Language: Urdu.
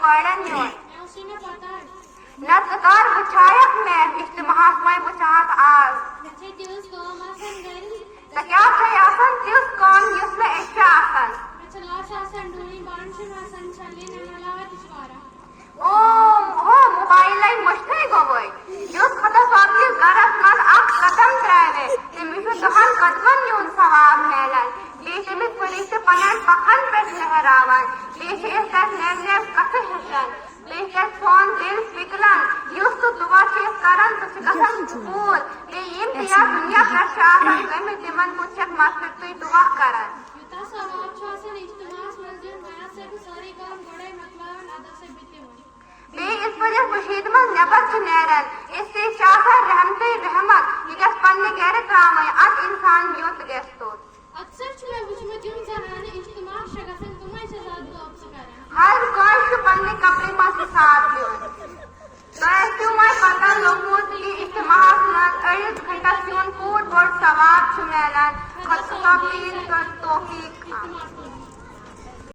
پڑھن یون نت کر بچھایک میں اجتماعس میں بچات آز تو کیا چھ آسان تیس کام یس میں ایچ آسان موبائل مشتری گوئی یس خدا صاحب گرس من اخ قدم ترائے تمس دہن قدمن یون ثواب ملان بیس تمس پلیس پنن پکھن پہ لہراوان بیس تس نئے نئے کتھ ہچان بیس تس فون دل پکلان یس تو دعا چیز کران تو گھن قبول یم تیا دنیا پہ آسان گمت تمن کن مسجد تھی دعا کران اس وجہ مشید من نبر نیران اس سے شاہر رحمت رحمت یہ گھس پنہ گھر ترام ات انسان یوت گھس توت اکثر وچمت یم زنانہ اجتماع گھن تمے زیادہ دعا کران ہر کانس پنہ کپڑے من حساب دیون تو پتہ لوگمت یہ اجتماع من اڑس گھنٹس یون پوٹ بوڑ ثواب ملان خود توفیق